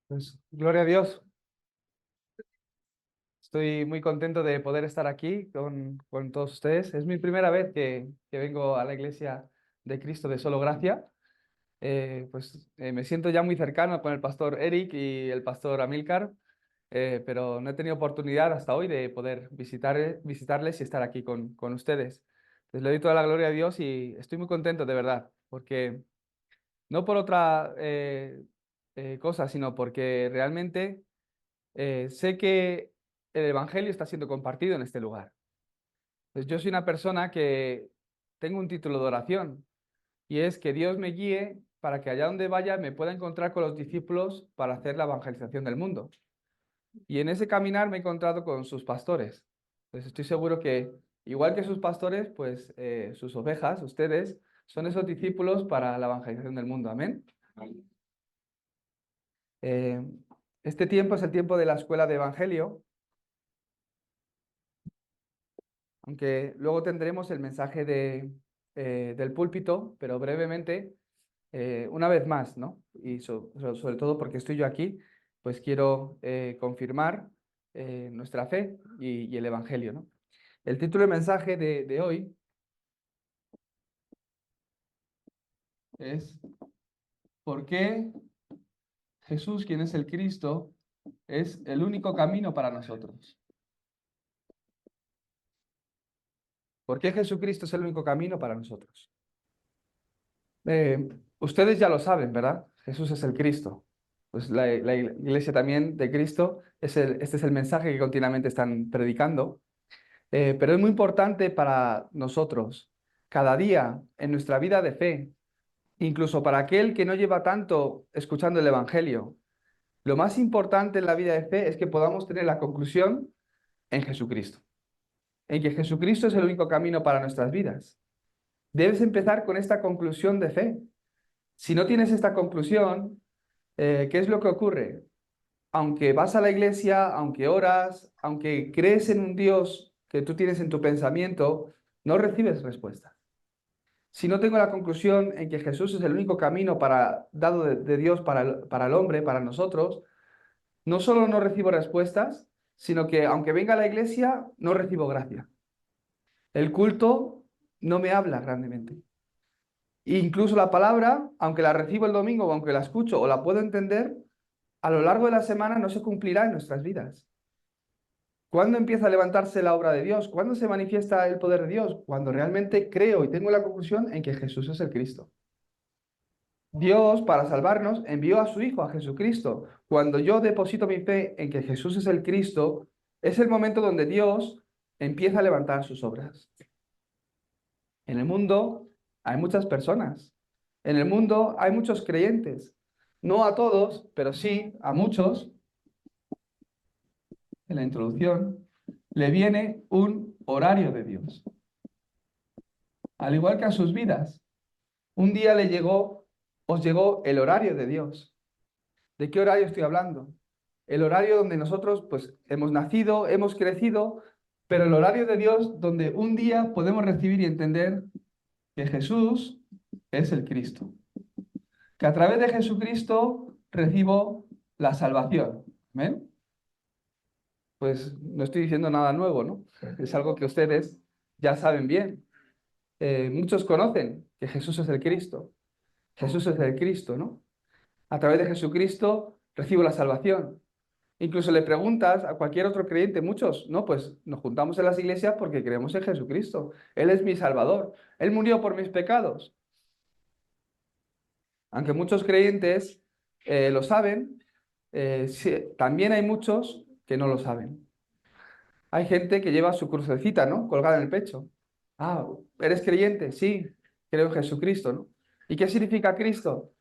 Pues, gloria a Dios. Estoy muy contento de poder estar aquí con todos ustedes. Es mi primera vez que vengo a la Iglesia de Cristo de Solo Gracia. Me siento ya muy cercano con el pastor Eric y el pastor Amílcar, pero no he tenido oportunidad hasta hoy de poder visitarles y estar aquí con ustedes. Les le doy toda la gloria a Dios y estoy muy contento de verdad, porque no por otra cosa, sino porque realmente sé que el Evangelio está siendo compartido en este lugar. Pues yo soy una persona que tengo un título de oración y es que Dios me guíe para que allá donde vaya me pueda encontrar con los discípulos para hacer la evangelización del mundo. Y en ese caminar me he encontrado con sus pastores. Pues estoy seguro que, igual que sus pastores, pues sus ovejas, ustedes, son esos discípulos para la evangelización del mundo. Amén. Eh, este tiempo es el tiempo de la escuela de Evangelio, aunque luego tendremos el mensaje del púlpito, pero brevemente, una vez más, ¿no? Y sobre todo porque estoy yo aquí, pues quiero confirmar nuestra fe y el Evangelio, ¿no? El título del mensaje de hoy es ¿por qué Jesús, quien es el Cristo, es el único camino para nosotros? ¿Por qué Jesucristo es el único camino para nosotros? Ustedes ya lo saben, ¿verdad? Jesús es el Cristo. Pues la iglesia también de Cristo, este es el mensaje que continuamente están predicando. Pero es muy importante para nosotros, cada día en nuestra vida de fe, incluso para aquel que no lleva tanto escuchando el Evangelio. Lo más importante en la vida de fe es que podamos tener la conclusión en Jesucristo, en que Jesucristo es el único camino para nuestras vidas. Debes empezar con esta conclusión de fe. Si no tienes esta conclusión, ¿qué es lo que ocurre? Aunque vas a la iglesia, aunque oras, aunque crees en un Dios que tú tienes en tu pensamiento, no recibes respuesta. Si no tengo la conclusión en que Jesús es el único camino dado de Dios para el hombre, para nosotros, no solo no recibo respuestas, sino que aunque venga a la iglesia, no recibo gracia. El culto no me habla grandemente. E incluso la palabra, aunque la recibo el domingo o aunque la escucho o la puedo entender, a lo largo de la semana no se cumplirá en nuestras vidas. ¿Cuándo empieza a levantarse la obra de Dios? ¿Cuándo se manifiesta el poder de Dios? Cuando realmente creo y tengo la conclusión en que Jesús es el Cristo. Dios, para salvarnos, envió a su Hijo, a Jesucristo. Cuando yo deposito mi fe en que Jesús es el Cristo, es el momento donde Dios empieza a levantar sus obras. En el mundo hay muchas personas. En el mundo hay muchos creyentes. No a todos, pero sí a muchos. En la introducción le viene un horario de Dios. Al igual que a sus vidas, un día os llegó el horario de Dios. ¿De qué horario estoy hablando? El horario donde nosotros pues hemos nacido, hemos crecido, pero el horario de Dios donde un día podemos recibir y entender que Jesús es el Cristo. Que a través de Jesucristo recibo la salvación. ¿Amén? Pues no estoy diciendo nada nuevo, ¿no? Es algo que ustedes ya saben bien. Muchos conocen que Jesús es el Cristo. Jesús es el Cristo, ¿no? A través de Jesucristo recibo la salvación. Incluso le preguntas a cualquier otro creyente, muchos, no, pues nos juntamos en las iglesias porque creemos en Jesucristo. Él es mi Salvador. Él murió por mis pecados. Aunque muchos creyentes lo saben, sí, también hay muchos que no lo saben. Hay gente que lleva su crucecita, ¿no? Colgada en el pecho. Ah, ¿eres creyente? Sí, creo en Jesucristo, ¿no? ¿Y qué significa Cristo?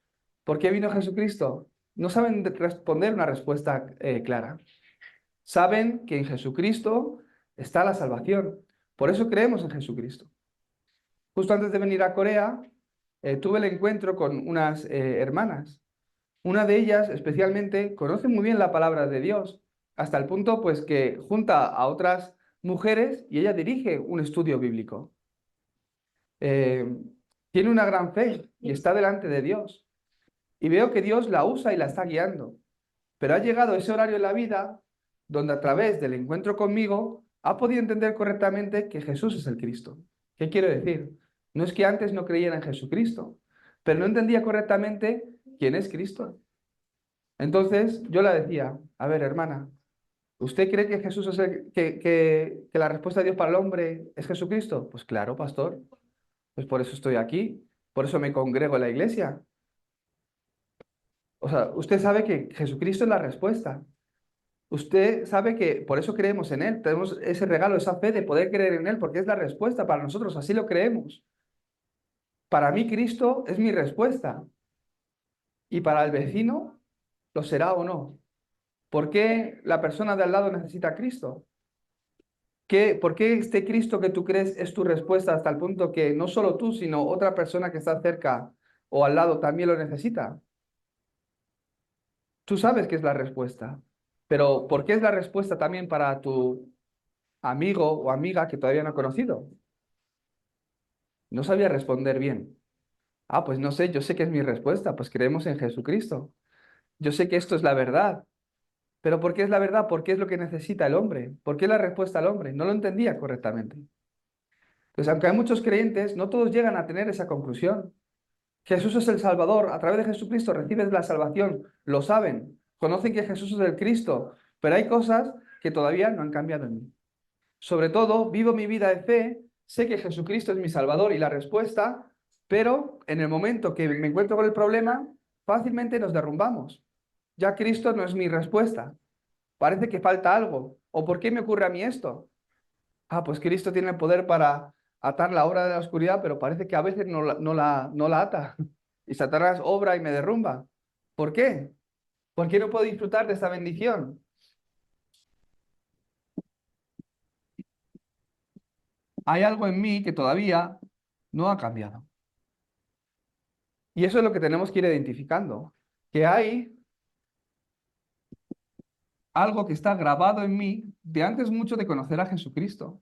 ¿Por qué vino Jesucristo? No saben responder una respuesta clara. Saben que en Jesucristo está la salvación. Por eso creemos en Jesucristo. Justo antes de venir a Corea, tuve el encuentro con unas hermanas. Una de ellas, especialmente, conoce muy bien la palabra de Dios, hasta el punto, pues, que junta a otras mujeres y ella dirige un estudio bíblico. Eh, Tiene una gran fe y está delante de Dios. Y veo que Dios la usa y la está guiando. pero ha llegado ese horario en la vida donde a través del encuentro conmigo ha podido entender correctamente que Jesús es el Cristo. ¿Qué quiero decir? No es que antes no creyera en Jesucristo, pero no entendía correctamente quién es Cristo. Entonces yo le decía, a ver, hermana, ¿usted cree que Jesús es que la respuesta de Dios para el hombre es Jesucristo? Pues claro, pastor. Pues por eso estoy aquí, por eso me congrego en la iglesia. O sea, usted sabe que Jesucristo es la respuesta. Usted sabe que por eso creemos en Él. Tenemos ese regalo, esa fe de poder creer en Él, porque es la respuesta para nosotros, así lo creemos. Para mí Cristo es mi respuesta. Y para el vecino lo será o no. ¿Por qué la persona de al lado necesita a Cristo? ¿Por qué este Cristo que tú crees es tu respuesta hasta el punto que no solo tú, sino otra persona que está cerca o al lado también lo necesita? Tú sabes que es la respuesta, pero ¿por qué es la respuesta también para tu amigo o amiga que todavía no ha conocido? No sabía responder bien. Ah, pues no sé, yo sé que es mi respuesta, pues creemos en Jesucristo. Yo sé que esto es la verdad, pero ¿por qué es la verdad? ¿Por qué es lo que necesita el hombre? ¿Por qué es la respuesta al hombre? No lo entendía correctamente. Entonces, aunque hay muchos creyentes, no todos llegan a tener esa conclusión. Jesús es el Salvador, a través de Jesucristo recibes la salvación, lo saben, conocen que Jesús es el Cristo, pero hay cosas que todavía no han cambiado en mí. Sobre todo, vivo mi vida de fe, sé que Jesucristo es mi Salvador y la respuesta, pero en el momento que me encuentro con el problema, fácilmente nos derrumbamos. Ya Cristo no es mi respuesta. Parece que falta algo. ¿O por qué me ocurre a mí esto? Ah, pues Cristo tiene el poder para atar la obra de la oscuridad, pero parece que a veces no la ata. Y Satanás obra y me derrumba. ¿Por qué? ¿Por qué no puedo disfrutar de esta bendición? Hay algo en mí que todavía no ha cambiado. Y eso es lo que tenemos que ir identificando, que hay algo que está grabado en mí de antes mucho de conocer a Jesucristo.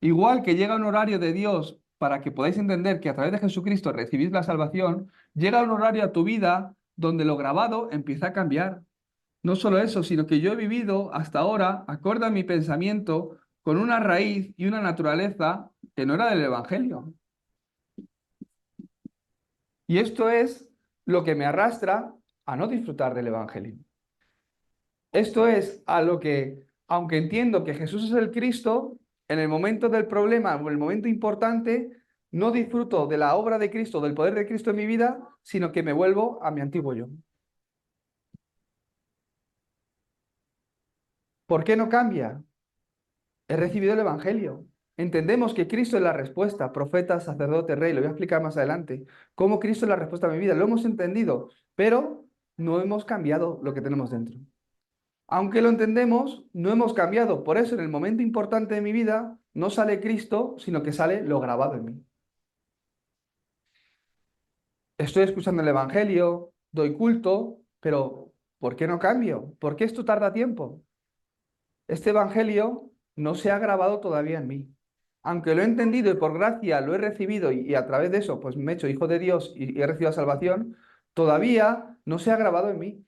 Igual que llega un horario de Dios para que podáis entender que a través de Jesucristo recibís la salvación, llega un horario a tu vida donde lo grabado empieza a cambiar. No solo eso, sino que yo he vivido hasta ahora, acorde a mi pensamiento, con una raíz y una naturaleza que no era del Evangelio. Y esto es lo que me arrastra a no disfrutar del Evangelio. Esto es a lo que, aunque entiendo que Jesús es el Cristo, en el momento del problema o en el momento importante, no disfruto de la obra de Cristo, del poder de Cristo en mi vida, sino que me vuelvo a mi antiguo yo. ¿Por qué no cambia? He recibido el Evangelio. Entendemos que Cristo es la respuesta, profeta, sacerdote, rey. Lo voy a explicar más adelante. Cómo Cristo es la respuesta a mi vida. Lo hemos entendido, pero no hemos cambiado lo que tenemos dentro. Aunque lo entendemos, no hemos cambiado. Por eso, en el momento importante de mi vida, no sale Cristo, sino que sale lo grabado en mí. Estoy escuchando el Evangelio, doy culto, pero ¿por qué no cambio? ¿Por qué esto tarda tiempo? Este Evangelio no se ha grabado todavía en mí. Aunque lo he entendido y por gracia lo he recibido y a través de eso pues me he hecho hijo de Dios y he recibido la salvación, todavía no se ha grabado en mí.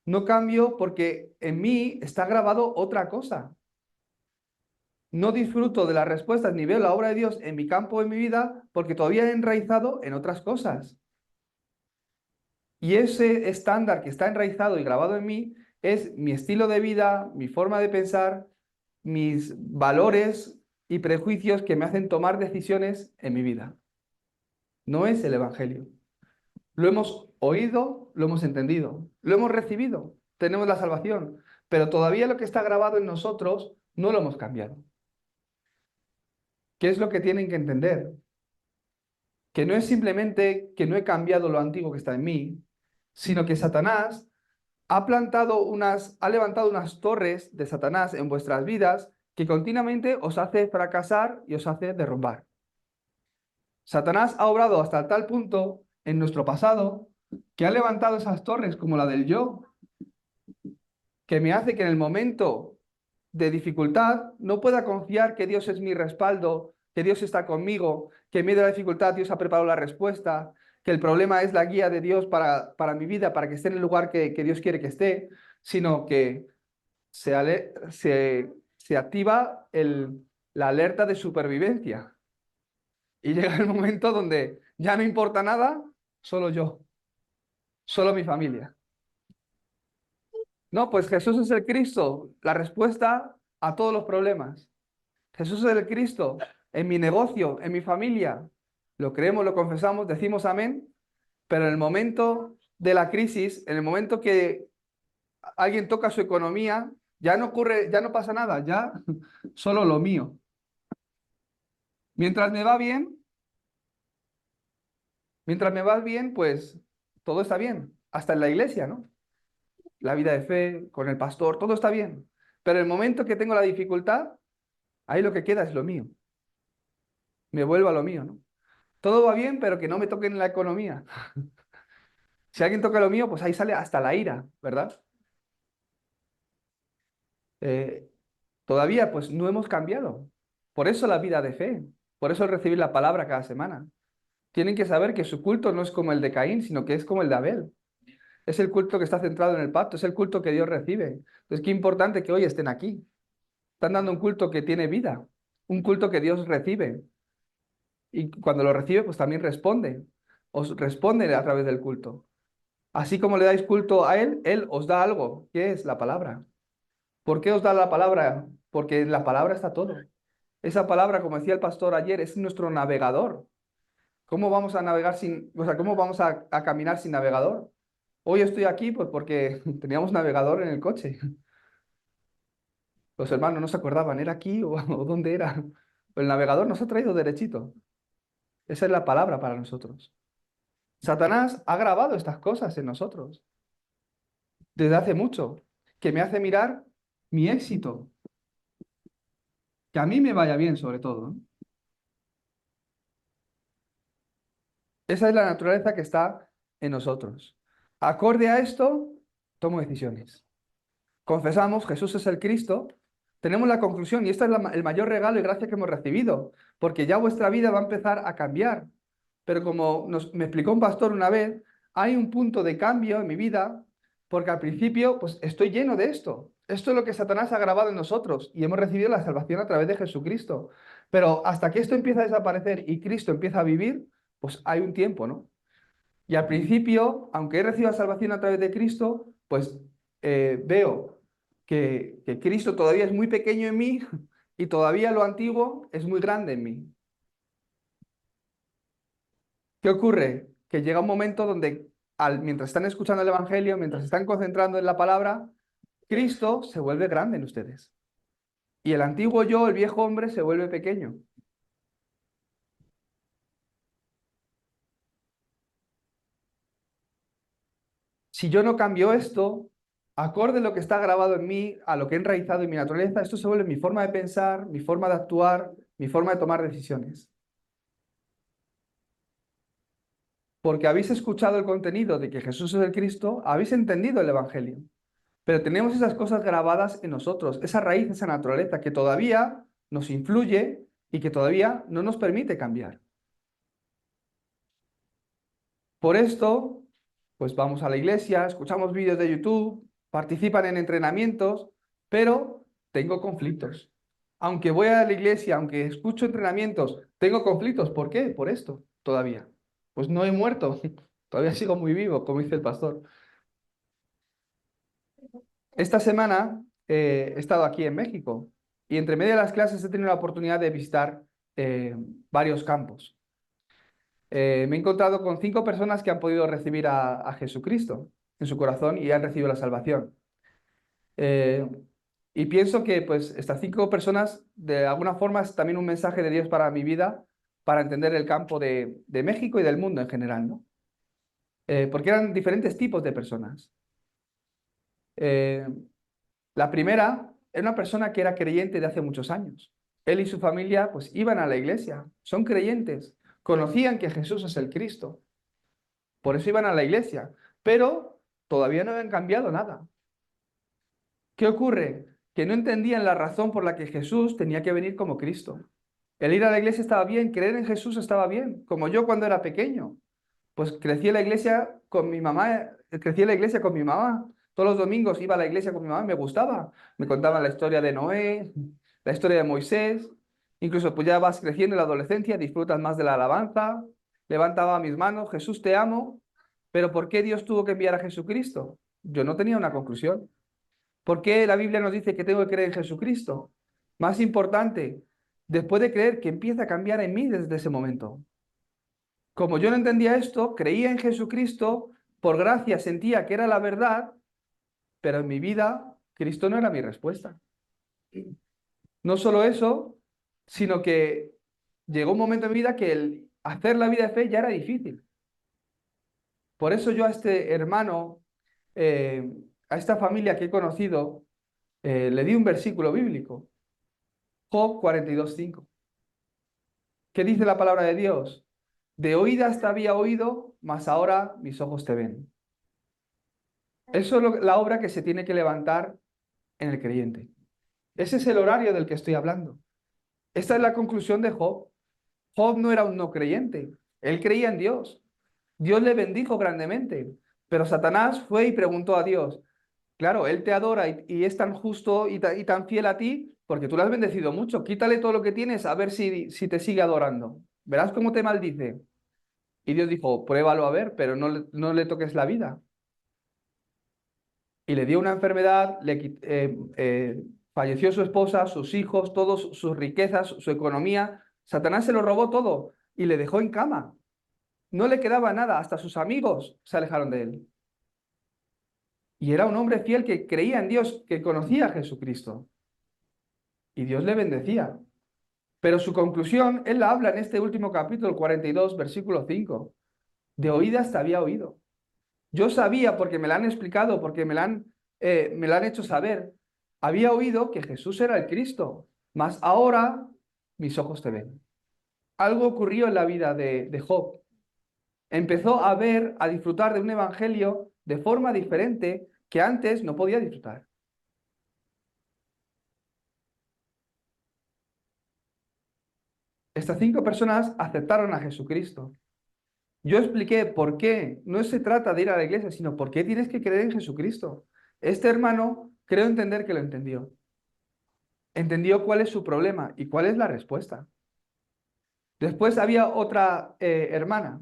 No cambio porque en mí está grabado otra cosa. No disfruto de las respuestas ni veo la obra de Dios en mi campo, en mi vida, porque todavía he enraizado en otras cosas. Y ese estándar que está enraizado y grabado en mí es mi estilo de vida, mi forma de pensar, mis valores y prejuicios que me hacen tomar decisiones en mi vida. No es el Evangelio. Lo hemos oído, lo hemos entendido, lo hemos recibido, tenemos la salvación, pero todavía lo que está grabado en nosotros no lo hemos cambiado. ¿Qué es lo que tienen que entender? Que no es simplemente que no he cambiado lo antiguo que está en mí, sino que Satanás ha levantado unas torres de Satanás en vuestras vidas que continuamente os hace fracasar y os hace derrumbar. Satanás ha obrado hasta tal punto en nuestro pasado que ha levantado esas torres como la del yo, que me hace que en el momento de dificultad no pueda confiar que Dios es mi respaldo, que Dios está conmigo, que en medio de la dificultad Dios ha preparado la respuesta, que el problema es la guía de Dios para mi vida, para que esté en el lugar que Dios quiere que esté, sino que se activa la alerta de supervivencia. Y llega el momento donde ya no importa nada, solo yo, solo mi familia. No, pues Jesús es el Cristo, la respuesta a todos los problemas. Jesús es el Cristo en mi negocio, en mi familia. Lo creemos, lo confesamos, decimos amén, pero en el momento de la crisis, en el momento que alguien toca su economía, ya no ocurre, ya no pasa nada, ya solo lo mío. Mientras me va bien, mientras me va bien, pues todo está bien, hasta en la iglesia, ¿no? La vida de fe, con el pastor, todo está bien. Pero el momento que tengo la dificultad, ahí lo que queda es lo mío. Me vuelvo a lo mío, ¿no? Todo va bien, pero que no me toquen la economía. Si alguien toca lo mío, pues ahí sale hasta la ira, ¿verdad? Eh, Todavía, pues no hemos cambiado. Por eso la vida de fe, por eso el recibir la palabra cada semana. Tienen que saber que su culto no es como el de Caín, sino que es como el de Abel. Es el culto que está centrado en el pacto, es el culto que Dios recibe. Entonces, qué importante que hoy estén aquí. Están dando un culto que tiene vida, un culto que Dios recibe. Y cuando lo recibe, pues también responde. Os responde a través del culto. Así como le dais culto a Él os da algo. ¿Qué es? La palabra. ¿Por qué os da la palabra? Porque en la palabra está todo. Esa palabra, como decía el pastor ayer, es nuestro navegador. ¿Cómo vamos a navegar sin, o sea, cómo vamos a caminar sin navegador? Hoy estoy aquí pues porque teníamos navegador en el coche. Los hermanos no se acordaban, ¿era aquí o dónde era? El navegador nos ha traído derechito. Esa es la palabra para nosotros. Satanás ha grabado estas cosas en nosotros desde hace mucho, que me hace mirar mi éxito, que a mí me vaya bien sobre todo, ¿no? Esa es la naturaleza que está en nosotros. Acorde a esto, tomo decisiones. Confesamos, Jesús es el Cristo, tenemos la conclusión, y este es el mayor regalo y gracia que hemos recibido, porque ya vuestra vida va a empezar a cambiar. Pero como me explicó un pastor una vez, hay un punto de cambio en mi vida, porque al principio, pues estoy lleno de esto. Esto es lo que Satanás ha grabado en nosotros y hemos recibido la salvación a través de Jesucristo. Pero hasta que esto empieza a desaparecer y Cristo empieza a vivir, pues hay un tiempo, ¿no? Y al principio, aunque he recibido la salvación a través de Cristo, pues veo que Cristo todavía es muy pequeño en mí y todavía lo antiguo es muy grande en mí. ¿Qué ocurre? Que llega un momento donde mientras están escuchando el Evangelio, mientras están concentrando en la palabra, Cristo se vuelve grande en ustedes. Y el antiguo yo, el viejo hombre, se vuelve pequeño. Si yo no cambio esto, acorde a lo que está grabado en mí, a lo que he enraizado en mi naturaleza, esto se vuelve mi forma de pensar, mi forma de actuar, mi forma de tomar decisiones. Porque habéis escuchado el contenido de que Jesús es el Cristo, habéis entendido el Evangelio. Pero tenemos esas cosas grabadas en nosotros, esa raíz, esa naturaleza que todavía nos influye y que todavía no nos permite cambiar. Por esto, pues vamos a la iglesia, escuchamos vídeos de YouTube, participan en entrenamientos, pero tengo conflictos. Aunque voy a la iglesia, aunque escucho entrenamientos, tengo conflictos. ¿Por qué? Por esto, todavía. Pues no he muerto, todavía sigo muy vivo, como dice el pastor. Esta semana he estado aquí en México y entre medio de las clases he tenido la oportunidad de visitar varios campos. Me he encontrado con 5 personas que han podido recibir a Jesucristo en su corazón y han recibido la salvación. Eh, y pienso que pues estas 5 personas de alguna forma es también un mensaje de Dios para mi vida, para entender el campo de México y del mundo en general, ¿no? Porque eran diferentes tipos de personas. Eh, La primera era una persona que era creyente de hace muchos años. Él y su familia pues iban a la iglesia, son creyentes, conocían que Jesús es el Cristo, por eso iban a la iglesia, pero todavía no habían cambiado nada. ¿Qué ocurre? Que no entendían la razón por la que Jesús tenía que venir como Cristo. El ir a la iglesia estaba bien, creer en Jesús estaba bien, como yo cuando era pequeño. Pues crecí en la iglesia con mi mamá, crecí en la iglesia con mi mamá. Todos los domingos iba a la iglesia con mi mamá, me gustaba. Me contaban la historia de Noé, la historia de Moisés. Incluso pues ya vas creciendo en la adolescencia, disfrutas más de la alabanza. Levantaba mis manos, Jesús te amo. Pero ¿por qué Dios tuvo que enviar a Jesucristo? Yo no tenía una conclusión. ¿Por qué la Biblia nos dice que tengo que creer en Jesucristo? Más importante, después de creer, que empieza a cambiar en mí desde ese momento. Como yo no entendía esto, creía en Jesucristo, por gracia sentía que era la verdad, pero en mi vida Cristo no era mi respuesta. No solo eso, sino que llegó un momento en mi vida que el hacer la vida de fe ya era difícil. Por eso yo a este hermano, eh, a esta familia que he conocido, le di un versículo bíblico, Job 42:5. ¿Qué dice la palabra de Dios? De oídas te había oído, mas ahora mis ojos te ven. Eso es la obra que se tiene que levantar en el creyente. Ese es el horario del que estoy hablando. Esta es la conclusión de Job. Job no era un no creyente. Él creía en Dios. Dios le bendijo grandemente. Pero Satanás fue y preguntó a Dios. Claro, él te adora y es tan justo y tan fiel a ti porque tú le has bendecido mucho. Quítale todo lo que tienes a ver si te sigue adorando. Verás cómo te maldice. Y Dios dijo, pruébalo a ver, pero no le toques la vida. Y le dio una enfermedad, falleció su esposa, sus hijos, todas sus riquezas, su economía. Satanás se lo robó todo y le dejó en cama. No le quedaba nada, hasta sus amigos se alejaron de él. Y era un hombre fiel que creía en Dios, que conocía a Jesucristo. Y Dios le bendecía. Pero su conclusión, él la habla en este último capítulo, 42, versículo 5. De oídas te había oído. Yo sabía, porque me la han explicado, porque me la han hecho saber. Había oído que Jesús era el Cristo, mas ahora mis ojos te ven. Algo ocurrió en la vida de Job. Empezó a ver, a disfrutar de un evangelio de forma diferente que antes no podía disfrutar. Estas 5 personas aceptaron a Jesucristo. Yo expliqué por qué no se trata de ir a la iglesia, sino por qué tienes que creer en Jesucristo. Este hermano creo entender que lo entendió. Entendió cuál es su problema y cuál es la respuesta. Después había otra hermana.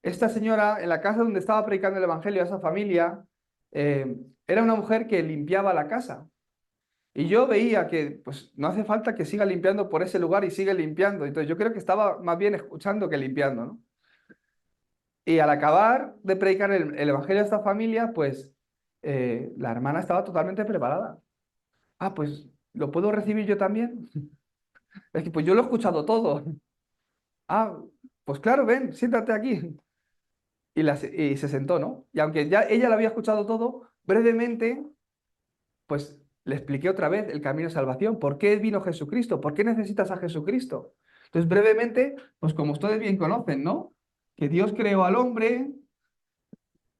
Esta señora, en la casa donde estaba predicando el evangelio a esa familia, eh, era una mujer que limpiaba la casa. Y yo veía que pues, no hace falta que siga limpiando por ese lugar y sigue limpiando. Entonces yo creo que estaba más bien escuchando que limpiando, ¿no? Y al acabar de predicar el evangelio a esta familia, pues la hermana estaba totalmente preparada. Ah, pues, ¿lo puedo recibir yo también? Es que pues yo lo he escuchado todo. Ah, pues claro, ven, siéntate aquí. Y se sentó, ¿no? Y aunque ya ella lo había escuchado todo, brevemente, pues le expliqué otra vez el camino de salvación. ¿Por qué vino Jesucristo? ¿Por qué necesitas a Jesucristo? Entonces, brevemente, pues como ustedes bien conocen, ¿no? Que Dios creó al hombre,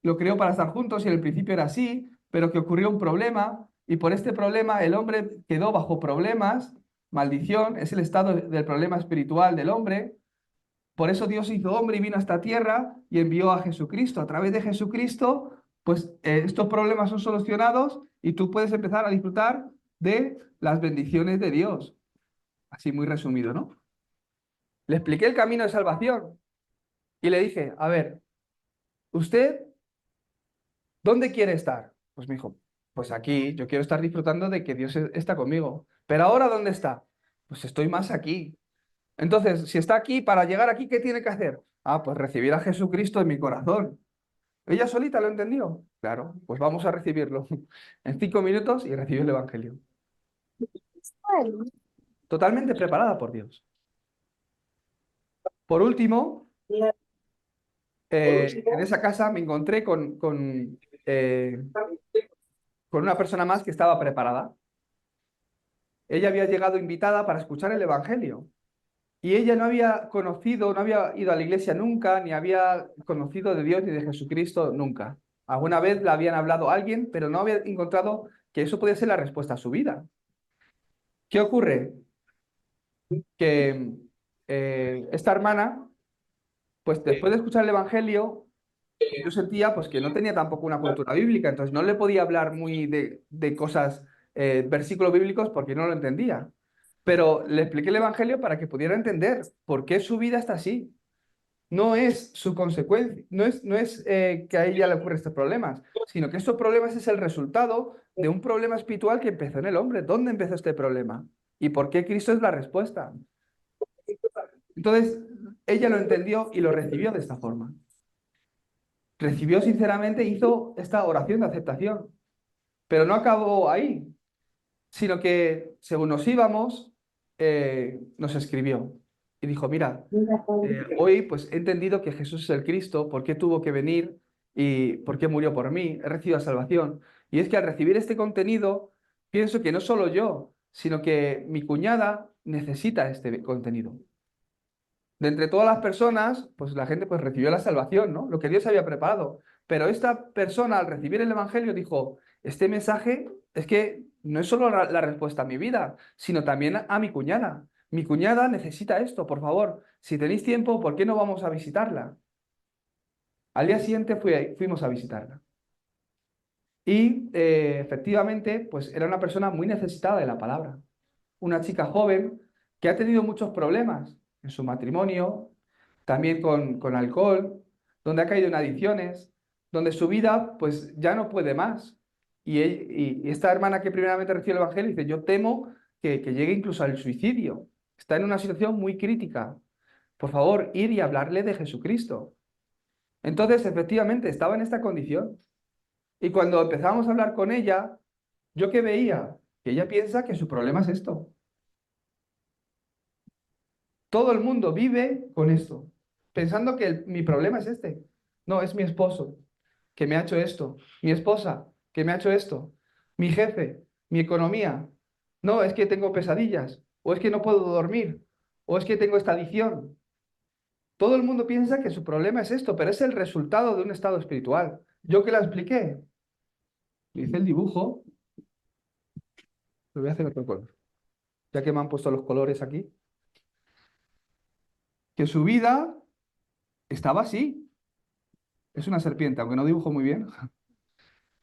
lo creó para estar juntos y en el principio era así, pero que ocurrió un problema y por este problema el hombre quedó bajo problemas, maldición, es el estado del problema espiritual del hombre. Por eso Dios hizo hombre y vino a esta tierra y envió a Jesucristo. A través de Jesucristo, pues estos problemas son solucionados y tú puedes empezar a disfrutar de las bendiciones de Dios. Así muy resumido, ¿no? Le expliqué el camino de salvación y le dije, a ver, ¿usted dónde quiere estar? Pues me dijo, pues aquí, yo quiero estar disfrutando de que Dios está conmigo. Pero ahora, ¿dónde está? Pues estoy más aquí. Entonces, si está aquí, para llegar aquí, ¿qué tiene que hacer? Ah, pues recibir a Jesucristo en mi corazón. ¿Ella solita lo entendió? Claro, pues vamos a recibirlo en 5 minutos y recibió el Evangelio. Totalmente preparada por Dios. Por último, en esa casa me encontré con una persona más que estaba preparada. Ella había llegado invitada para escuchar el Evangelio. Y ella no había conocido, no había ido a la iglesia nunca, ni había conocido de Dios ni de Jesucristo nunca. Alguna vez le habían hablado a alguien, pero no había encontrado que eso podía ser la respuesta a su vida. ¿Qué ocurre? Que esta hermana pues después de escuchar el Evangelio, yo sentía pues que no tenía tampoco una cultura bíblica, entonces no le podía hablar muy de cosas, versículos bíblicos, porque no lo entendía. Pero le expliqué el Evangelio para que pudiera entender por qué su vida está así. No es su consecuencia, no es que a ella le ocurren estos problemas, sino que estos problemas es el resultado de un problema espiritual que empezó en el hombre. ¿Dónde empezó este problema? ¿Y por qué Cristo es la respuesta? Entonces, ella lo entendió y lo recibió de esta forma. Recibió sinceramente, hizo esta oración de aceptación, pero no acabó ahí, sino que según nos íbamos, nos escribió y dijo, mira, hoy pues he entendido que Jesús es el Cristo, por qué tuvo que venir y por qué murió por mí, he recibido la salvación. Y es que al recibir este contenido, pienso que no solo yo, sino que mi cuñada necesita este contenido. De entre todas las personas, pues la gente pues recibió la salvación, ¿no? Lo que Dios había preparado. Pero esta persona al recibir el Evangelio dijo, este mensaje es que no es solo la respuesta a mi vida, sino también a mi cuñada. Mi cuñada necesita esto, por favor. Si tenéis tiempo, ¿por qué no vamos a visitarla? Al día siguiente fuimos a visitarla. Y efectivamente, pues era una persona muy necesitada de la palabra. Una chica joven que ha tenido muchos problemas en su matrimonio, también con alcohol, donde ha caído en adicciones, donde su vida pues ya no puede más. Y esta hermana que primeramente recibe el Evangelio dice, yo temo que llegue incluso al suicidio. Está en una situación muy crítica. Por favor, ir y hablarle de Jesucristo. Entonces, efectivamente, estaba en esta condición. Y cuando empezamos a hablar con ella, ¿yo qué veía? Que ella piensa que su problema es esto. Todo el mundo vive con esto, pensando que mi problema es este. No, es mi esposo que me ha hecho esto, mi esposa que me ha hecho esto, mi jefe, mi economía. No, es que tengo pesadillas, o es que no puedo dormir, o es que tengo esta adicción. Todo el mundo piensa que su problema es esto, pero es el resultado de un estado espiritual. Yo que la expliqué, hice el dibujo, lo voy a hacer otro color, ya que me han puesto los colores aquí, que su vida estaba así. Es una serpiente, aunque no dibujo muy bien.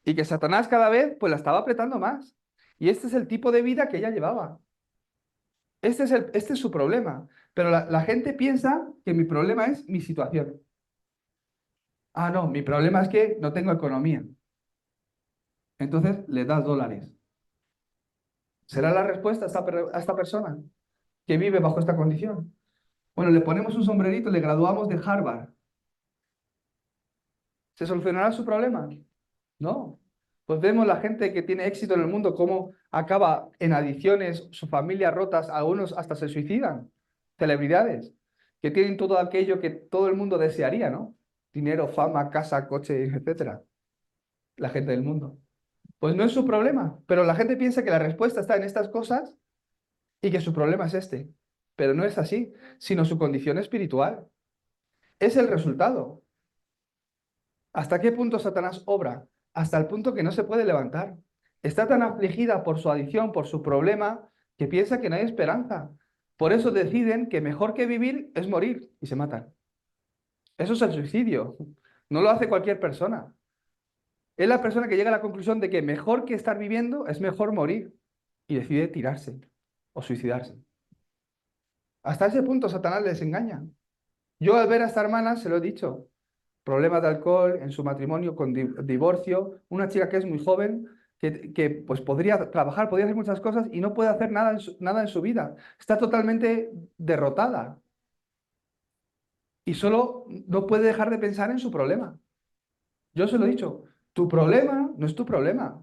Y que Satanás cada vez pues la estaba apretando más. Y este es el tipo de vida que ella llevaba. Este es su problema. Pero la gente piensa que mi problema es mi situación. Ah, no, mi problema es que no tengo economía. Entonces le das dólares. ¿Será la respuesta a esta persona que vive bajo esta condición? Bueno, le ponemos un sombrerito, le graduamos de Harvard. ¿Se solucionará su problema? No. Pues vemos la gente que tiene éxito en el mundo, cómo acaba en adicciones, su familia rotas, algunos hasta se suicidan. Celebridades que tienen todo aquello que todo el mundo desearía, ¿no? Dinero, fama, casa, coche, etcétera. La gente del mundo. Pues no es su problema, pero la gente piensa que la respuesta está en estas cosas y que su problema es este. Pero no es así, sino su condición espiritual. Es el resultado. ¿Hasta qué punto Satanás obra? Hasta el punto que no se puede levantar. Está tan afligida por su adicción, por su problema, que piensa que no hay esperanza. Por eso deciden que mejor que vivir es morir y se matan. Eso es el suicidio. No lo hace cualquier persona. Es la persona que llega a la conclusión de que mejor que estar viviendo es mejor morir y decide tirarse o suicidarse. Hasta ese punto Satanás les engaña. Yo al ver a esta hermana se lo he dicho. Problemas de alcohol en su matrimonio, con divorcio, una chica que es muy joven, que pues podría trabajar, podría hacer muchas cosas y no puede hacer nada en su vida. Está totalmente derrotada y solo no puede dejar de pensar en su problema. Yo se lo he dicho, tu problema no es tu problema.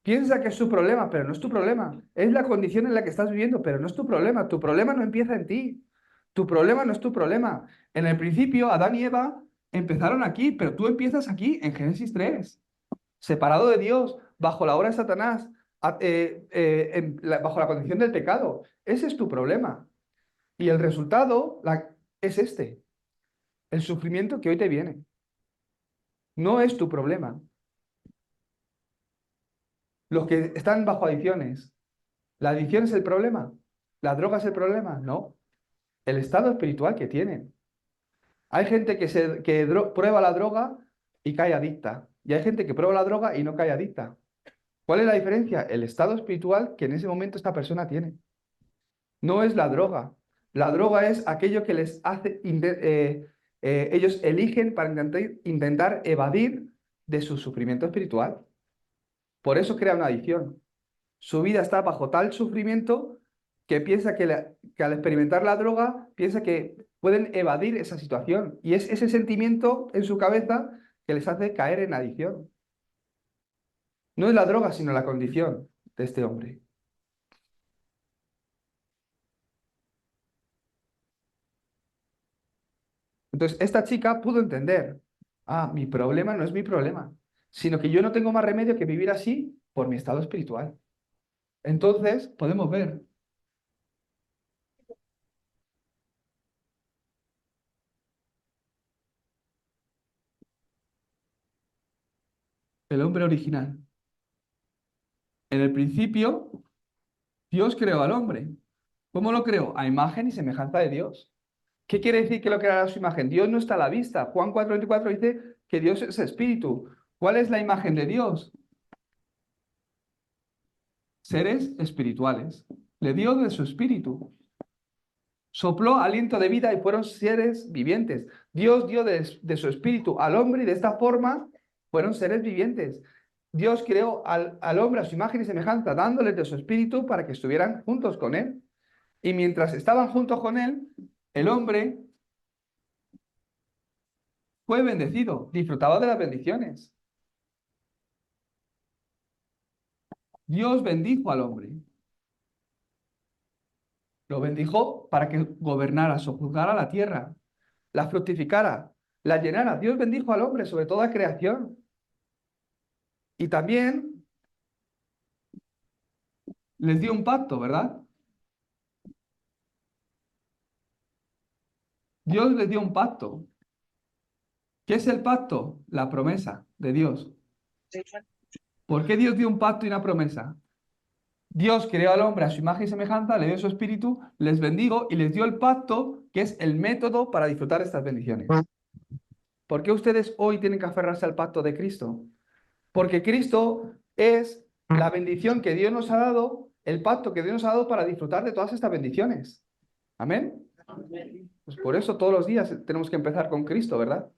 Piensa que es su problema, pero no es tu problema. Es la condición en la que estás viviendo, pero no es tu problema. Tu problema no empieza en ti. Tu problema no es tu problema. En el principio, Adán y Eva empezaron aquí, pero tú empiezas aquí, en Génesis 3, separado de Dios, bajo la obra de Satanás, bajo la condición del pecado. Ese es tu problema. Y el resultado es este, el sufrimiento que hoy te viene. No es tu problema. Los que están bajo adicciones, ¿la adicción es el problema? ¿La droga es el problema? No. El estado espiritual que tienen. Hay gente que prueba la droga y cae adicta. Y hay gente que prueba la droga y no cae adicta. ¿Cuál es la diferencia? El estado espiritual que en ese momento esta persona tiene. No es la droga. La droga es aquello que les hace, ellos eligen para intentar evadir de su sufrimiento espiritual. Por eso crea una adicción. Su vida está bajo tal sufrimiento que piensa que al experimentar la droga, piensa que pueden evadir esa situación. Y es ese sentimiento en su cabeza que les hace caer en adicción. No es la droga, sino la condición de este hombre. Entonces, esta chica pudo entender, mi problema no es mi problema, sino que yo no tengo más remedio que vivir así por mi estado espiritual. Entonces, podemos ver el hombre original. En el principio, Dios creó al hombre. ¿Cómo lo creó? A imagen y semejanza de Dios. ¿Qué quiere decir que lo creará a su imagen? Dios no está a la vista. Juan 4:24 dice que Dios es espíritu. ¿Cuál es la imagen de Dios? Seres espirituales. Le dio de su espíritu. Sopló aliento de vida y fueron seres vivientes. Dios dio de su espíritu al hombre y de esta forma fueron seres vivientes. Dios creó al hombre a su imagen y semejanza, dándoles de su espíritu para que estuvieran juntos con él. Y mientras estaban juntos con él, el hombre fue bendecido, disfrutaba de las bendiciones. Dios bendijo al hombre. Lo bendijo para que gobernara, sojuzgara la tierra, la fructificara, la llenara. Dios bendijo al hombre sobre toda creación. Y también les dio un pacto, ¿verdad? Dios les dio un pacto. ¿Qué es el pacto? La promesa de Dios. ¿Por qué Dios dio un pacto y una promesa? Dios creó al hombre a su imagen y semejanza, le dio su espíritu, les bendijo y les dio el pacto, que es el método para disfrutar estas bendiciones. ¿Por qué ustedes hoy tienen que aferrarse al pacto de Cristo? Porque Cristo es la bendición que Dios nos ha dado, el pacto que Dios nos ha dado para disfrutar de todas estas bendiciones. ¿Amén? Pues por eso todos los días tenemos que empezar con Cristo, ¿verdad?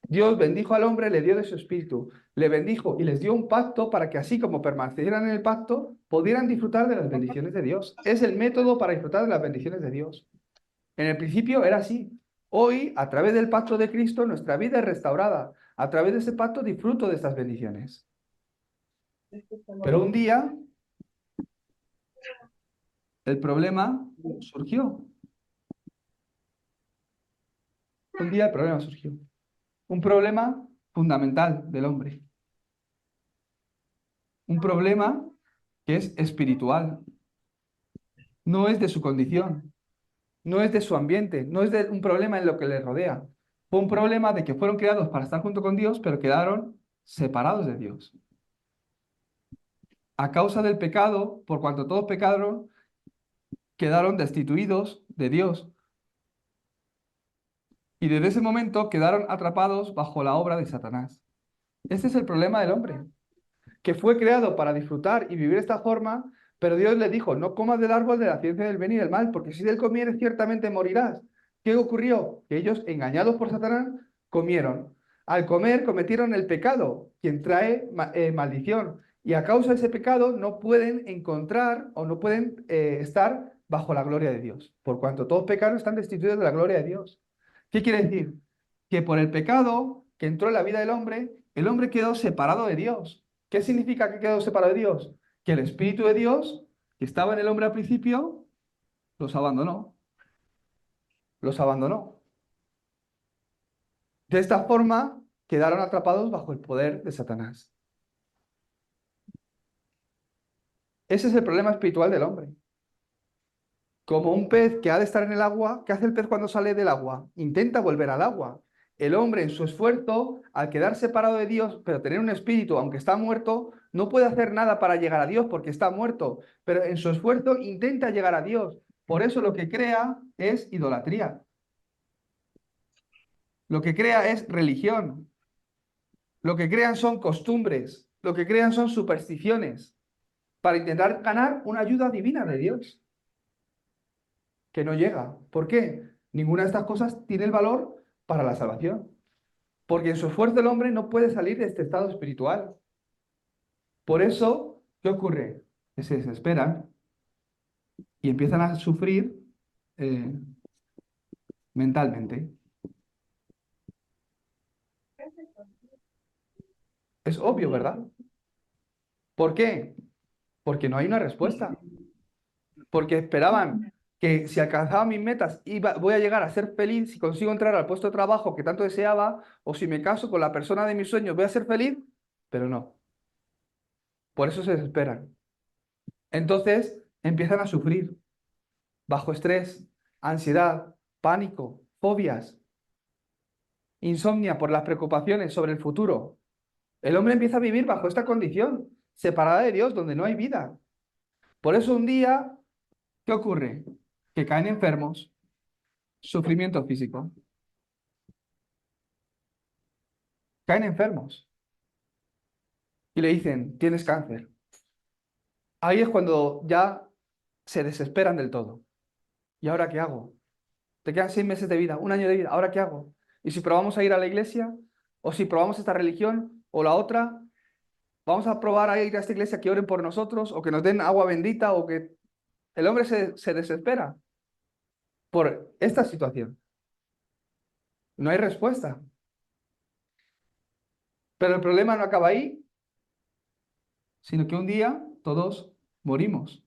Dios bendijo al hombre, le dio de su espíritu, le bendijo y les dio un pacto para que así como permanecieran en el pacto, pudieran disfrutar de las bendiciones de Dios. Es el método para disfrutar de las bendiciones de Dios. En el principio era así. Hoy, a través del pacto de Cristo, nuestra vida es restaurada. A través de ese pacto disfruto de estas bendiciones. Pero un día el problema surgió. Un día el problema surgió. Un problema fundamental del hombre. Un problema que es espiritual. No es de su condición. No es de su ambiente. No es de un problema en lo que les rodea. Fue un problema de que fueron creados para estar junto con Dios, pero quedaron separados de Dios. A causa del pecado, por cuanto todos pecaron, quedaron destituidos de Dios. Y desde ese momento quedaron atrapados bajo la obra de Satanás. Este es el problema del hombre, que fue creado para disfrutar y vivir de esta forma, pero Dios le dijo, no comas del árbol de la ciencia del bien y del mal, porque si del comieres ciertamente morirás. ¿Qué ocurrió? Que ellos, engañados por Satanás, comieron. Al comer cometieron el pecado, quien trae maldición. Y a causa de ese pecado no pueden encontrar o no pueden estar bajo la gloria de Dios. Por cuanto todos pecaron, están destituidos de la gloria de Dios. ¿Qué quiere decir? Que por el pecado que entró en la vida del hombre, el hombre quedó separado de Dios. ¿Qué significa que quedó separado de Dios? Que el Espíritu de Dios, que estaba en el hombre al principio, los abandonó. Los abandonó. De esta forma, quedaron atrapados bajo el poder de Satanás. Ese es el problema espiritual del hombre. Como un pez que ha de estar en el agua, ¿qué hace el pez cuando sale del agua? Intenta volver al agua. El hombre en su esfuerzo, al quedar separado de Dios, pero tener un espíritu, aunque está muerto, no puede hacer nada para llegar a Dios porque está muerto, pero en su esfuerzo intenta llegar a Dios. Por eso lo que crea es idolatría. Lo que crea es religión. Lo que crean son costumbres. Lo que crean son supersticiones para intentar ganar una ayuda divina de Dios, que no llega. ¿Por qué? Ninguna de estas cosas tiene el valor para la salvación. Porque en su esfuerzo el hombre no puede salir de este estado espiritual. Por eso, ¿qué ocurre? Que se desesperan y empiezan a sufrir eh, mentalmente. Es obvio, ¿verdad? ¿Por qué? Porque no hay una respuesta. Porque esperaban que si alcanzaba mis metas voy a llegar a ser feliz, si consigo entrar al puesto de trabajo que tanto deseaba, o si me caso con la persona de mis sueños, voy a ser feliz, pero no. Por eso se desesperan. Entonces empiezan a sufrir bajo estrés, ansiedad, pánico, fobias, insomnia por las preocupaciones sobre el futuro. El hombre empieza a vivir bajo esta condición, separada de Dios, donde no hay vida. Por eso un día, ¿qué ocurre? Que caen enfermos, sufrimiento físico, caen enfermos y le dicen, tienes cáncer. Ahí es cuando ya se desesperan del todo. ¿Y ahora qué hago? Te quedan 6 meses de vida, un año de vida, ¿ahora qué hago? ¿Y si probamos a ir a la iglesia? ¿O si probamos esta religión o la otra? ¿Vamos a probar a ir a esta iglesia que oren por nosotros o que nos den agua bendita o que el hombre se desespera por esta situación? No hay respuesta. Pero el problema no acaba ahí, sino que un día todos morimos.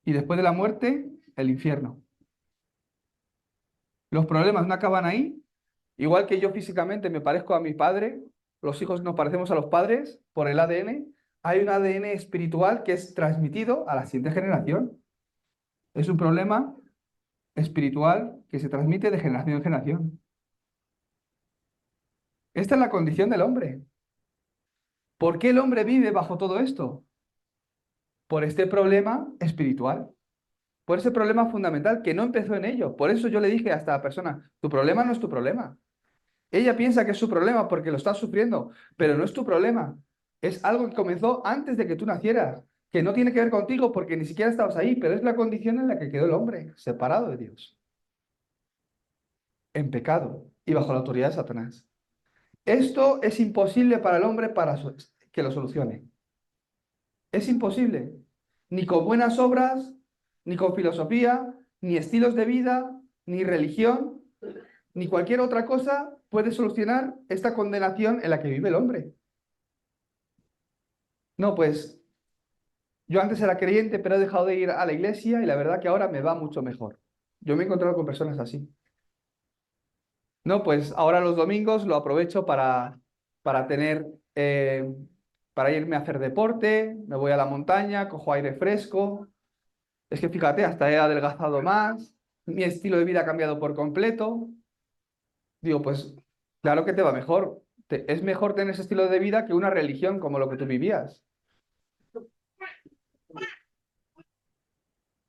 Y después de la muerte, el infierno. Los problemas no acaban ahí. Igual que yo físicamente me parezco a mi padre, los hijos nos parecemos a los padres por el ADN, hay un ADN espiritual que es transmitido a la siguiente generación. Es un problema espiritual que se transmite de generación en generación. Esta es la condición del hombre. ¿Por qué el hombre vive bajo todo esto? Por este problema espiritual, por ese problema fundamental que no empezó en ello. Por eso yo le dije a esta persona, tu problema no es tu problema. Ella piensa que es su problema porque lo está sufriendo, pero no es tu problema. Es algo que comenzó antes de que tú nacieras, que no tiene que ver contigo porque ni siquiera estabas ahí, pero es la condición en la que quedó el hombre, separado de Dios, en pecado y bajo la autoridad de Satanás. Esto es imposible para el hombre que lo solucione. Es imposible. Ni con buenas obras, ni con filosofía, ni estilos de vida, ni religión, ni cualquier otra cosa puede solucionar esta condenación en la que vive el hombre. No, pues yo antes era creyente, pero he dejado de ir a la iglesia y la verdad que ahora me va mucho mejor. Yo me he encontrado con personas así. No, pues ahora los domingos lo aprovecho para tener, para irme a hacer deporte, me voy a la montaña, cojo aire fresco. Es que fíjate, hasta he adelgazado más, mi estilo de vida ha cambiado por completo. Digo, pues claro que te va mejor. Es mejor tener ese estilo de vida que una religión como lo que tú vivías.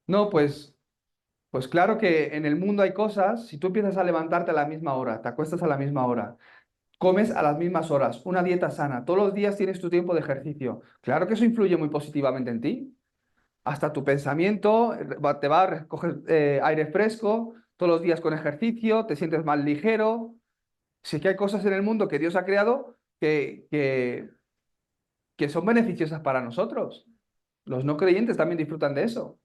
No, pues claro que en el mundo hay cosas, si tú empiezas a levantarte a la misma hora, te acuestas a la misma hora, comes a las mismas horas, una dieta sana, todos los días tienes tu tiempo de ejercicio, claro que eso influye muy positivamente en ti. Hasta tu pensamiento te va a recoger aire fresco, todos los días con ejercicio, te sientes más ligero. Sí que hay cosas en el mundo que Dios ha creado que son beneficiosas para nosotros. Los no creyentes también disfrutan de eso.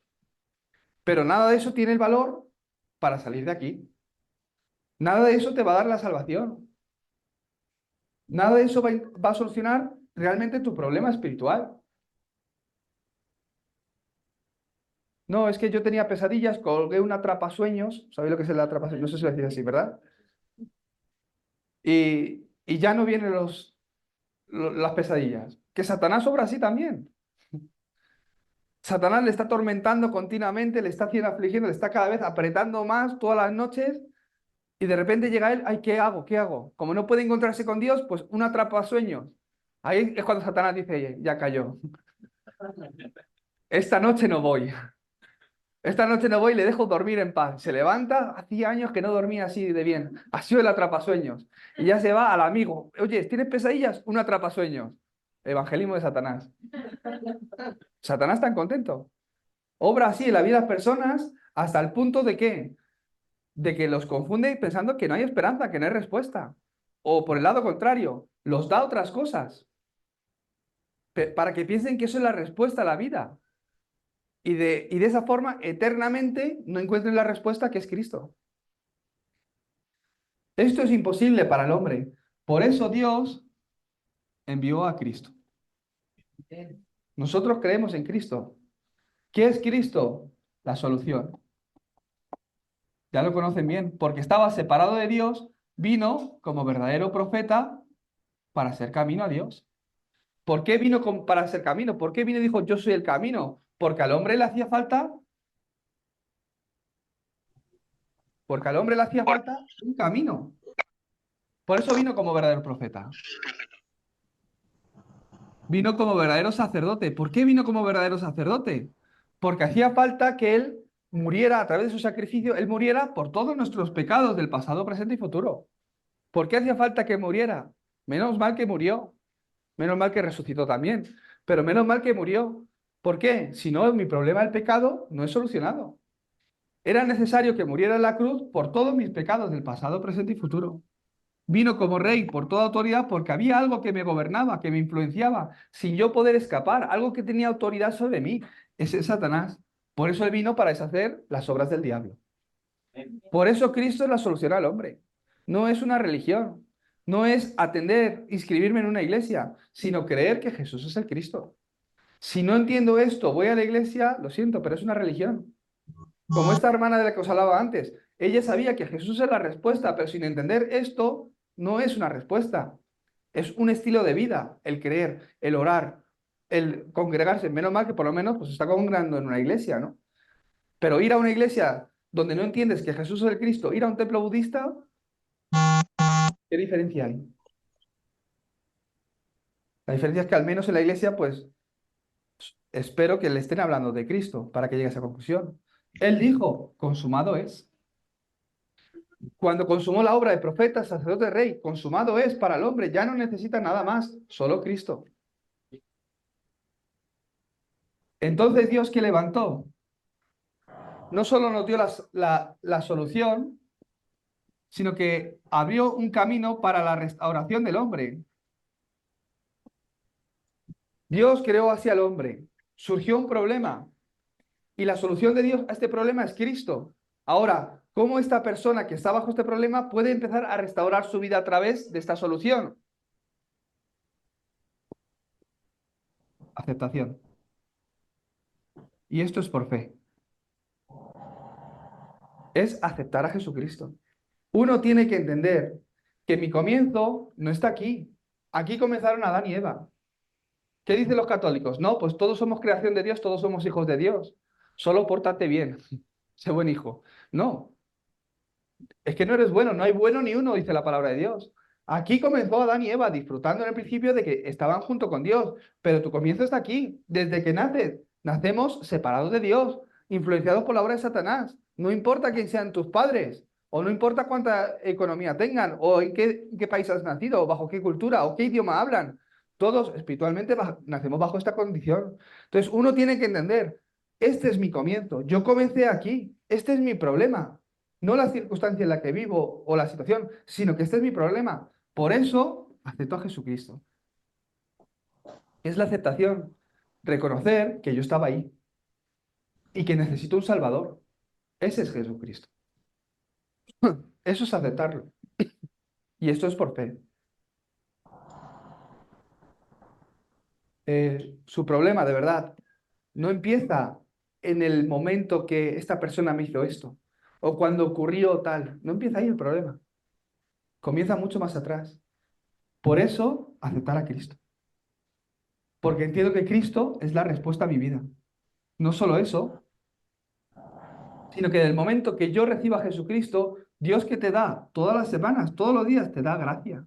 Pero nada de eso tiene el valor para salir de aquí. Nada de eso te va a dar la salvación. Nada de eso va a solucionar realmente tu problema espiritual. No, es que yo tenía pesadillas, colgué un atrapasueños, ¿sabéis lo que es el atrapasueños? No sé si lo decís así, ¿verdad? Y ya no vienen las pesadillas. Que Satanás obra así también. Satanás le está atormentando continuamente, le está haciendo afligiendo, le está cada vez apretando más todas las noches y de repente llega él, ay, ¿qué hago? ¿Qué hago? Como no puede encontrarse con Dios, pues un atrapasueños. Ahí es cuando Satanás dice, "Oye, ya cayó. Esta noche no voy." Esta noche no voy y le dejo dormir en paz. Se levanta, hacía años que no dormía así de bien. Ha sido el atrapasueños. Y ya se va al amigo. Oye, ¿tienes pesadillas? Un atrapasueños. Evangelismo de Satanás. Satanás tan contento. Obra así en la vida de las personas hasta el punto de que, los confunde pensando que no hay esperanza, que no hay respuesta. O por el lado contrario, los da otras cosas para que piensen que eso es la respuesta a la vida. Y de esa forma, eternamente, no encuentren la respuesta que es Cristo. Esto es imposible para el hombre. Por eso Dios envió a Cristo. Nosotros creemos en Cristo. ¿Qué es Cristo? La solución. Ya lo conocen bien, porque estaba separado de Dios, vino como verdadero profeta para hacer camino a Dios. ¿Por qué vino para hacer camino? ¿Por qué vino y dijo, yo soy el camino? Porque al hombre le hacía falta, porque al hombre le hacía falta un camino. Por eso vino como verdadero profeta. Vino como verdadero sacerdote. ¿Por qué vino como verdadero sacerdote? Porque hacía falta que Él muriera a través de su sacrificio, Él muriera por todos nuestros pecados del pasado, presente y futuro. ¿Por qué hacía falta que muriera? Menos mal que murió, menos mal que resucitó también, pero menos mal que murió. ¿Por qué? Si no, mi problema del pecado no es solucionado. Era necesario que muriera en la cruz por todos mis pecados del pasado, presente y futuro. Vino como rey por toda autoridad porque había algo que me gobernaba, que me influenciaba, sin yo poder escapar, algo que tenía autoridad sobre mí. Ese es Satanás. Por eso él vino para deshacer las obras del diablo. Por eso Cristo es la solución al hombre. No es una religión, no es atender, inscribirme en una iglesia, sino creer que Jesús es el Cristo. Si no entiendo esto, voy a la iglesia, lo siento, pero es una religión. Como esta hermana de la que os hablaba antes, ella sabía que Jesús es la respuesta, pero sin entender esto, no es una respuesta. Es un estilo de vida, el creer, el orar, el congregarse. Menos mal que por lo menos pues, está congregando en una iglesia, ¿no? Pero ir a una iglesia donde no entiendes que Jesús es el Cristo, ir a un templo budista, ¿qué diferencia hay? La diferencia es que al menos en la iglesia, pues espero que le estén hablando de Cristo para que llegue a esa conclusión. Él dijo, consumado es. Cuando consumó la obra de profeta, sacerdote, rey, consumado es para el hombre, ya no necesita nada más, solo Cristo. Entonces Dios que levantó, no solo nos dio la solución, sino que abrió un camino para la restauración del hombre. Dios creó así al hombre, surgió un problema y la solución de Dios a este problema es Cristo. Ahora, ¿cómo esta persona que está bajo este problema puede empezar a restaurar su vida a través de esta solución? Aceptación. Y esto es por fe. Es aceptar a Jesucristo. Uno tiene que entender que mi comienzo no está aquí. Aquí comenzaron Adán y Eva. ¿Qué dicen los católicos? No, pues todos somos creación de Dios, todos somos hijos de Dios. Solo pórtate bien, sé buen hijo. No, es que no eres bueno, no hay bueno ni uno, dice la palabra de Dios. Aquí comenzó Adán y Eva disfrutando en el principio de que estaban junto con Dios, pero tu comienzo está aquí. Desde que naces, nacemos separados de Dios, influenciados por la obra de Satanás. No importa quién sean tus padres, o no importa cuánta economía tengan, o en qué país has nacido, o bajo qué cultura, o qué idioma hablan. Todos espiritualmente nacemos bajo esta condición. Entonces uno tiene que entender, este es mi comienzo, yo comencé aquí, este es mi problema. No la circunstancia en la que vivo o la situación, sino que este es mi problema. Por eso acepto a Jesucristo. Es la aceptación. Reconocer que yo estaba ahí y que necesito un Salvador. Ese es Jesucristo. Eso es aceptarlo. Y esto es por fe. Su problema, de verdad, no empieza en el momento que esta persona me hizo esto o cuando ocurrió tal. No empieza ahí el problema. Comienza mucho más atrás. Por eso, aceptar a Cristo. Porque entiendo que Cristo es la respuesta a mi vida. No solo eso, sino que en el momento que yo reciba a Jesucristo, Dios que te da todas las semanas, todos los días, te da gracia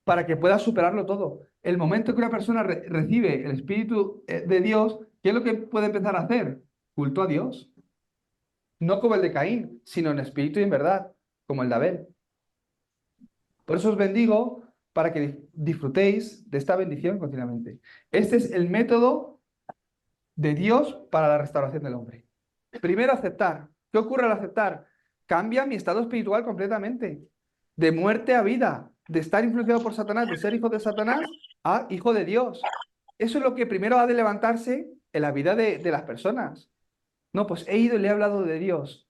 para que puedas superarlo todo. El momento que una persona recibe el Espíritu de Dios, ¿qué es lo que puede empezar a hacer? culto a Dios. No como el de Caín, sino en espíritu y en verdad, como el de Abel. Por eso os bendigo para que disfrutéis de esta bendición continuamente. Este es el método de Dios para la restauración del hombre. Primero, aceptar. ¿Qué ocurre al aceptar? Cambia mi estado espiritual completamente. De muerte a vida, de estar influenciado por Satanás, de ser hijo de Satanás a hijo de Dios. Eso es lo que primero ha de levantarse en la vida de las personas. No, pues he ido y le he hablado de Dios.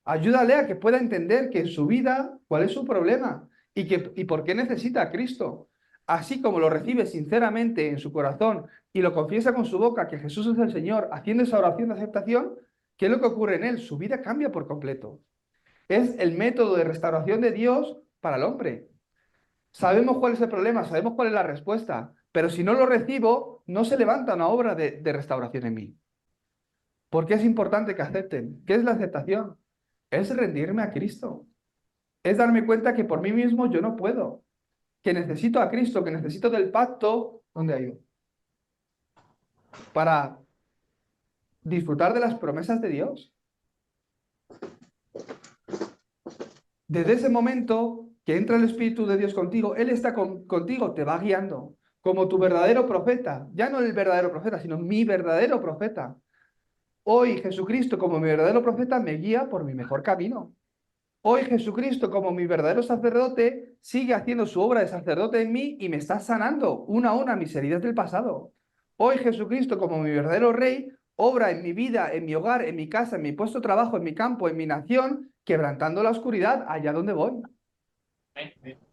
Ayúdale a que pueda entender que en su vida cuál es su problema y por qué necesita a Cristo. Así como lo recibe sinceramente en su corazón y lo confiesa con su boca que Jesús es el Señor, haciendo esa oración de aceptación, ¿qué es lo que ocurre en él? Su vida cambia por completo. Es el método de restauración de Dios para el hombre. Sabemos cuál es el problema, sabemos cuál es la respuesta, pero si no lo recibo, no se levanta una obra de restauración en mí. ¿Por qué es importante que acepten? ¿Qué es la aceptación? Es rendirme a Cristo. Es darme cuenta que por mí mismo yo no puedo, que necesito a Cristo, que necesito del pacto, ¿dónde hay? Para disfrutar de las promesas de Dios. Desde ese momento que entra el Espíritu de Dios contigo, Él está contigo, te va guiando, como tu verdadero profeta. Ya no el verdadero profeta, sino mi verdadero profeta. Hoy Jesucristo, como mi verdadero profeta, me guía por mi mejor camino. Hoy Jesucristo, como mi verdadero sacerdote, sigue haciendo su obra de sacerdote en mí y me está sanando una a una mis heridas del pasado. Hoy Jesucristo, como mi verdadero rey, obra en mi vida, en mi hogar, en mi casa, en mi puesto de trabajo, en mi campo, en mi nación, quebrantando la oscuridad allá donde voy.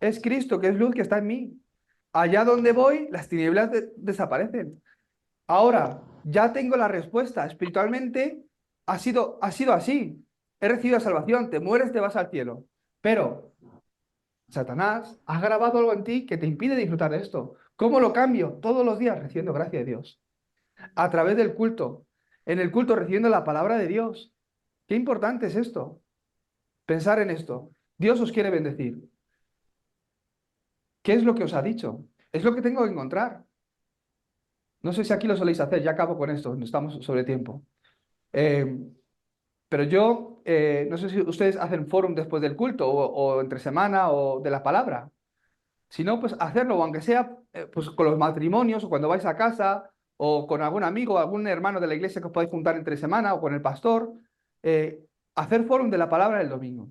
Es Cristo, que es luz, que está en mí. Allá donde voy, las tinieblas desaparecen. Ahora, ya tengo la respuesta. Espiritualmente ha sido así. He recibido salvación, te mueres, te vas al cielo. Pero Satanás ha grabado algo en ti que te impide disfrutar de esto. ¿Cómo lo cambio? Todos los días recibiendo gracia de Dios. A través del culto. En el culto recibiendo la palabra de Dios. Qué importante es esto. Pensar en esto. Dios os quiere bendecir. ¿Qué es lo que os ha dicho? Es lo que tengo que encontrar. No sé si aquí lo soléis hacer, ya acabo con esto, no estamos sobre tiempo. Eh, pero yo, no sé si ustedes hacen fórum después del culto o entre semana o de la palabra. Si no, pues hacerlo, o aunque sea pues con los matrimonios o cuando vais a casa o con algún amigo o algún hermano de la iglesia que os podéis juntar entre semana o con el pastor, hacer fórum de la palabra el domingo.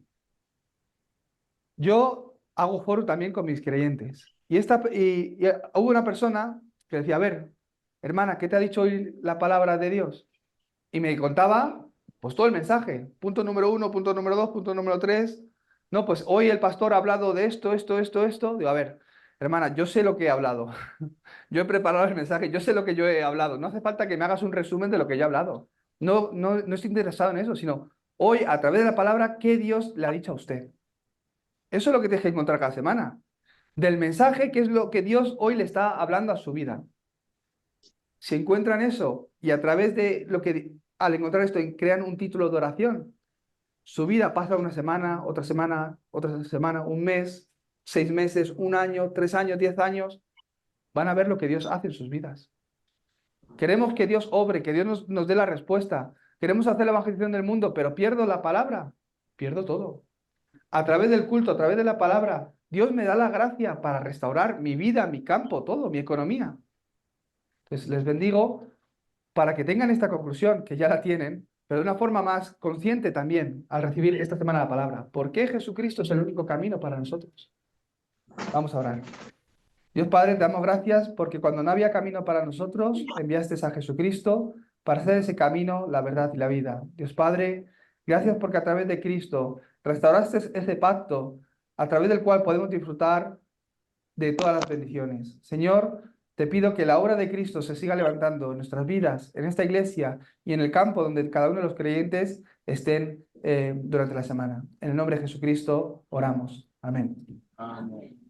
Yo hago foro también con mis creyentes. Y hubo una persona que decía, a ver, hermana, ¿qué te ha dicho hoy la palabra de Dios? Y me contaba, pues todo el mensaje. Punto número 1, punto número 2, punto número 3. No, pues hoy el pastor ha hablado de esto, esto, esto, esto. Digo, a ver, hermana, yo sé lo que he hablado. Yo he preparado el mensaje, yo sé lo que yo he hablado. No hace falta que me hagas un resumen de lo que yo he hablado. No, no, no estoy interesado en eso, sino hoy, a través de la palabra, ¿qué Dios le ha dicho a usted? Eso es lo que tienes que encontrar cada semana. Del mensaje, ¿qué es lo que Dios hoy le está hablando a su vida? Si encuentran eso y a través de lo que, al encontrar esto, crean un título de oración, su vida pasa una semana, otra semana, un mes, 6 meses, un año, 3 años, 10 años, van a ver lo que Dios hace en sus vidas. Queremos que Dios obre, que Dios nos dé la respuesta. Queremos hacer la evangelización del mundo, pero pierdo la palabra, pierdo todo. A través del culto, a través de la palabra, Dios me da la gracia para restaurar mi vida, mi campo, todo, mi economía. Entonces, les bendigo para que tengan esta conclusión, que ya la tienen, pero de una forma más consciente también al recibir esta semana la palabra. ¿Por qué Jesucristo es el único camino para nosotros? Vamos a orar. Dios Padre, te damos gracias porque cuando no había camino para nosotros, enviaste a Jesucristo para hacer ese camino, la verdad y la vida. Dios Padre, gracias porque a través de Cristo restauraste ese pacto a través del cual podemos disfrutar de todas las bendiciones. Señor, te pido que la obra de Cristo se siga levantando en nuestras vidas, en esta iglesia y en el campo donde cada uno de los creyentes estén durante la semana. En el nombre de Jesucristo oramos. Amén. Amén.